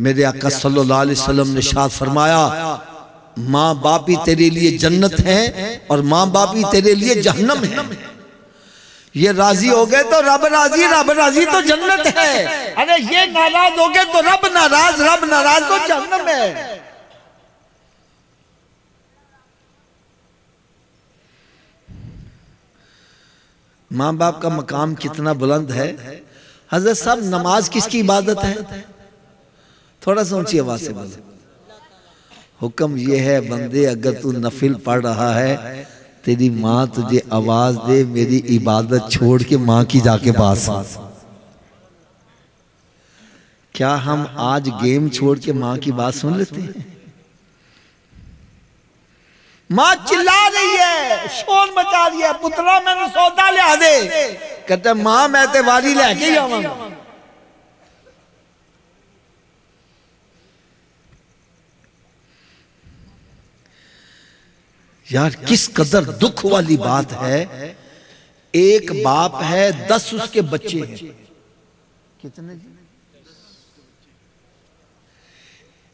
मेरे आका सल्लल्लाहु अलैहि वसल्लम ने इरशाद फरमाया, माँ बाप ही तेरे लिए जन्नत है और माँ बाप ही तेरे लिए जहन्नम है। ये राजी हो गए तो रब राजी तो जन्नत है। अरे ये नाराज हो गए तो रब नाराज तो जहन्नम है। माँ बाप का मकाम कितना बुलंद है। हजरत साहब, नमाज किसकी इबादत है? थोड़ा सा ऊंची आवाज से बोले। हुक्म ये है बंदे, अगर तू नफिल पढ़ रहा है, तेरी माँ तुझे आवाज दे, मेरी इबादत छोड़ के माँ की जाके पास। क्या हम आज गेम छोड़ के माँ की बात सुन लेते हैं? माँ चिल्ला रही है, शोर मचा रही है, पुत्रा मैंने सौदा लिया दे। कहते माँ मैं ते वारी लेके ही आवांगा। यार किस कदर दुख वाली बात है। एक बाप है, 10 उसके बच्चे हैं। कितने?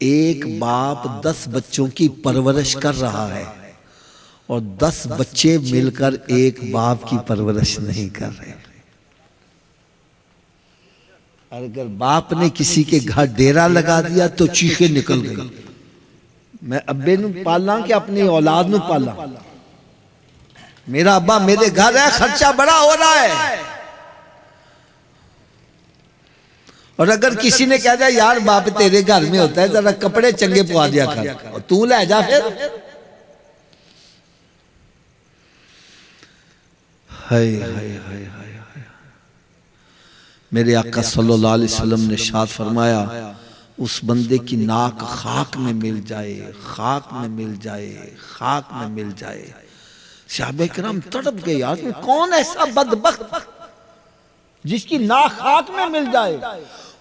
एक बाप 10 बच्चों की परवरिश कर रहा है और 10 बच्चे मिलकर एक बाप की परवरिश नहीं कर रहे। अगर बाप ने किसी के घर डेरा लगा दिया तो चीखें निकल गई। मैं अब्बे नू पालना कि अपनी औलाद नू पाला? मेरा अब्बा मेरे घर है, खर्चा बड़ा हो रहा है। और अगर किसी ने कह दिया यार बाप तेरे घर में होता है, जरा कपड़े चंगे पवा दिया कर और तू ले जा फिर। हाय हाय हाय हाय। मेरे आका सल्लल्लाहु अलैहि वसल्लम ने इरशाद फरमाया, उस बंदे की नाक खाक में मिल जाए, खाक में मिल जाए, खाक में मिल जाए। सहाबे किराम तड़प गए, यार कौन ऐसा बदबख्त जिसकी नाक खाक में मिल जाए?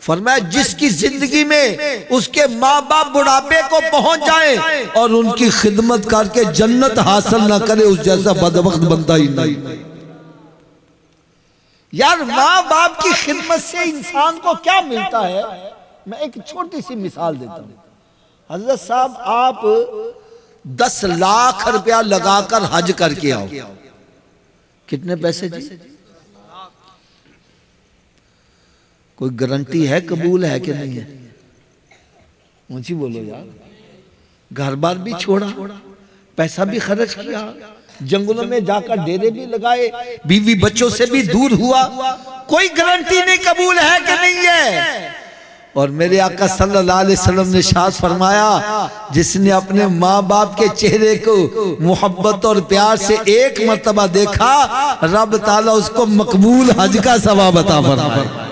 फरमाया जिसकी जिंदगी में उसके माँ बाप बुढ़ापे को पहुंच जाए और उनकी खिदमत करके जन्नत हासिल ना करे, उस जैसा बदबख्त बंदा ही नहीं। यार माँ बाप की खिदमत से इंसान को क्या मिलता है? मैं एक छोटी सी मिसाल देता हूं। हजरत साहब, आप 10 लाख रुपया लगाकर हज करके आओ, कितने पैसे जी? कोई गारंटी है कबूल है कि नहीं है? ऊंची बोलो यार। घर बार भी छोड़ा, पैसा भी खर्च किया, जंगलों में जाकर डेरे भी लगाए, बीवी बच्चों से भी दूर हुआ, कोई गारंटी नहीं कबूल है कि नहीं है। और मेरे आका सल्लल्लाहु अलैहि वसल्लम ने इरशाद फरमाया, जिसने अपने माँ बाप के चेहरे को मोहब्बत और प्यार से एक मर्तबा देखा, रब ताला उसको मकबूल हज का सवाब अता फरमाए।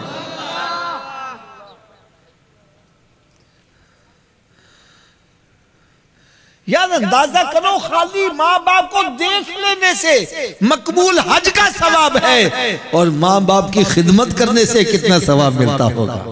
यार अंदाजा करो, खाली माँ बाप को देख लेने से मकबूल हज का सवाब है और माँ बाप की खिदमत करने से कितना सवाब मिलता होगा।